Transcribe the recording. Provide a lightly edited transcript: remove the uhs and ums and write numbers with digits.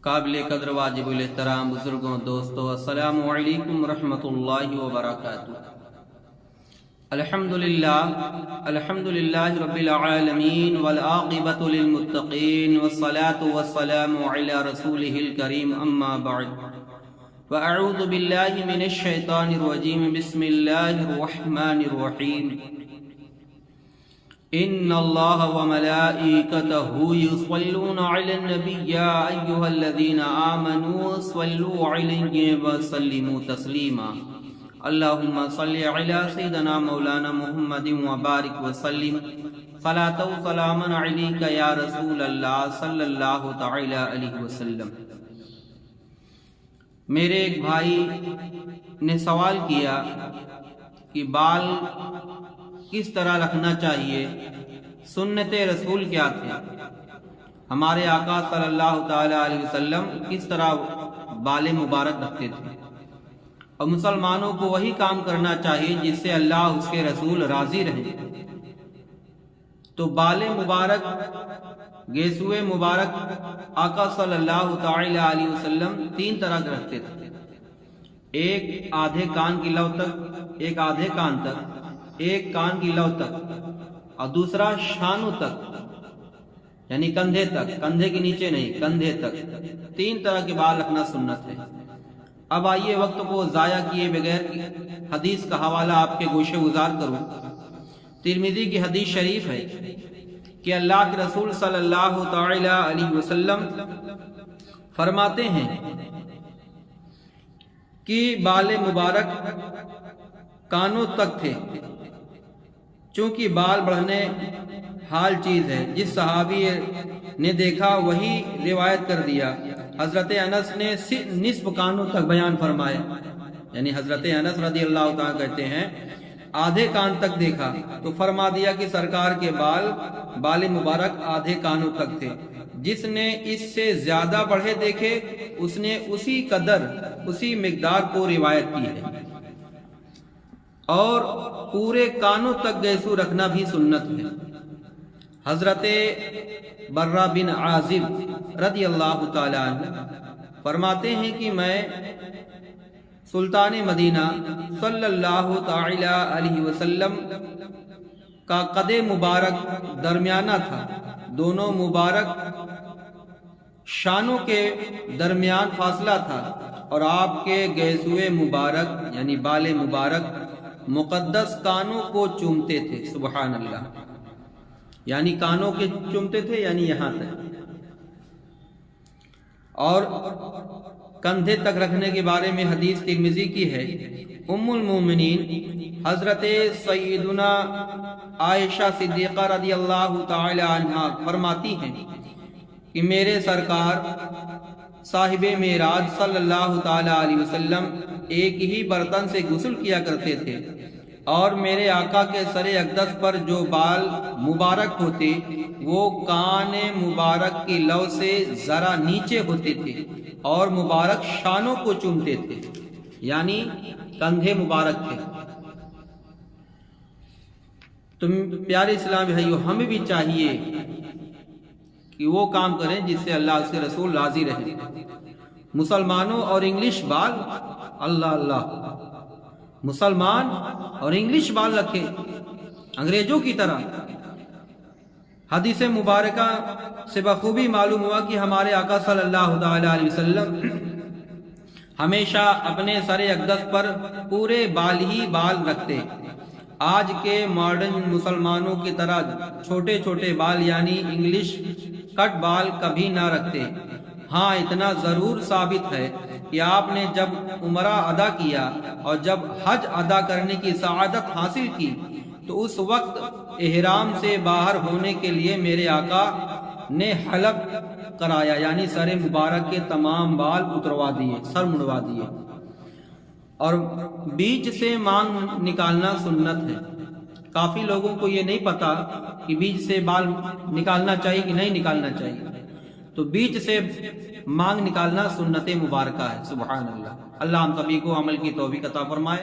قابل قدر واجب الاحترام بزرگوں دوستو، السلام علیکم ورحمۃ اللہ وبرکاتہ۔ الحمدللہ رب العالمین والعاقبۃ للمتقین والصلاة والسلام علی رسولہ الکریم، اما بعد فاعوذ باللہ من الشیطان الرجیم، بسم اللہ الرحمن الرحیم۔ ان اللہ وملائکتہ یصلون علی النبی یا ایھا الذین آمنوا صلوا علیہ وسلموا تسلیما۔ اللہم صل علی سیدنا مولانا محمد وبارک وسلم صلاۃ و سلاما علیک یا رسول اللہ صلی اللہ تعالی علیہ وسلم۔ میرے ایک بھائی نے سوال کیا کہ بال کس طرح رکھنا چاہیے، سنت رسول کیا تھے، ہمارے آقا صلی اللہ تعالی علیہ وسلم کس طرح بال مبارک رکھتے تھے، اور مسلمانوں کو وہی کام کرنا چاہیے جس سے اللہ اس کے رسول راضی رہیں۔ تو بال مبارک، گیسوئے مبارک آقا صلی اللہ تعالی علیہ وسلم تین طرح کے رکھتے تھے، ایک آدھے کان کی لو تک، ایک آدھے کان تک، ایک کان کی لو تک، اور دوسرا شانوں تک، یعنی کندھے تک، کندھے کے نیچے نہیں، کندھے تک۔ تین طرح کے بال رکھنا سنت ہے۔ اب آئیے وقت کو ضائع کیے بغیر حدیث کا حوالہ آپ کے گوشے گزار کروں۔ ترمذی کی حدیث شریف ہے کہ اللہ کے رسول صلی اللہ تعالی علیہ وسلم فرماتے ہیں کہ بال مبارک کانوں تک تھے، چونکہ بال بڑھنے حال چیز ہے، جس صحابی نے دیکھا وہی روایت کر دیا۔ حضرت انس نے نصف کانوں تک بیان فرمایا، یعنی حضرت انس رضی اللہ تعالیٰ کہتے ہیں آدھے کان تک دیکھا تو فرما دیا کہ سرکار کے بال مبارک آدھے کانوں تک تھے۔ جس نے اس سے زیادہ بڑھے دیکھے اس نے اسی قدر، اسی مقدار کو روایت کی ہے۔ اور پورے کانوں تک گیسو رکھنا بھی سنت ہے۔ حضرت برہ بن عازب رضی اللہ تعالی عنہ فرماتے ہیں کہ میں سلطان مدینہ صلی اللہ تعالی علیہ وسلم کا قد مبارک درمیانہ تھا، دونوں مبارک شانوں کے درمیان فاصلہ تھا، اور آپ کے گیسوئے مبارک یعنی بال مبارک مقدس کانوں کو چومتے تھے۔ سبحان اللہ، یعنی کانوں کے چومتے تھے، یعنی یہاں تک۔ اور کندھے تک رکھنے کے بارے میں حدیث ترمذی کی ہے، ام المومنین حضرت سیدنا عائشہ صدیقہ رضی اللہ تعالی عنہا فرماتی ہیں کہ میرے سرکار صاحب معراج صلی اللہ تعالی علیہ وسلم ایک ہی برتن سے غسل کیا کرتے تھے، اور میرے آقا کے سر اقدس پر جو بال مبارک ہوتے وہ کان مبارک کی لو سے ذرا نیچے ہوتے تھے، اور مبارک شانوں کو چومتے تھے، یعنی کندھے مبارک تھے۔ تم پیارے اسلام بھائیو، ہمیں بھی چاہیے کہ وہ کام کریں جس سے اللہ اس کے رسول راضی رہے۔ مسلمانوں اور انگلش بال، اللہ اللہ، مسلمان اور انگلش بال رکھے انگریزوں کی طرح۔ حدیث مبارکہ سے بخوبی معلوم ہوا کہ ہمارے آقا صلی اللہ تعالی علیہ وسلم ہمیشہ اپنے سر اقدس پر پورے بال ہی بال رکھتے۔ آج کے ماڈرن مسلمانوں کی طرح چھوٹے چھوٹے بال یعنی انگلش کٹ بال کبھی نہ رکھتے۔ ہاں اتنا ضرور ثابت ہے کہ آپ نے جب عمرہ ادا کیا اور جب حج ادا کرنے کی سعادت حاصل کی تو اس وقت احرام سے باہر ہونے کے لیے میرے آقا نے حلق کرایا، یعنی سر مبارک کے تمام بال اتروا دیے، سر مڑوا دیے۔ اور بیچ سے مانگ نکالنا سنت ہے۔ کافی لوگوں کو یہ نہیں پتا کہ بیچ سے بال نکالنا چاہیے کہ نہیں نکالنا چاہیے، تو بیچ سے مانگ نکالنا سنت مبارکہ ہے۔ سبحان اللہ، اللہ ہم سبھی کو عمل کی توفیق عطا فرمائے۔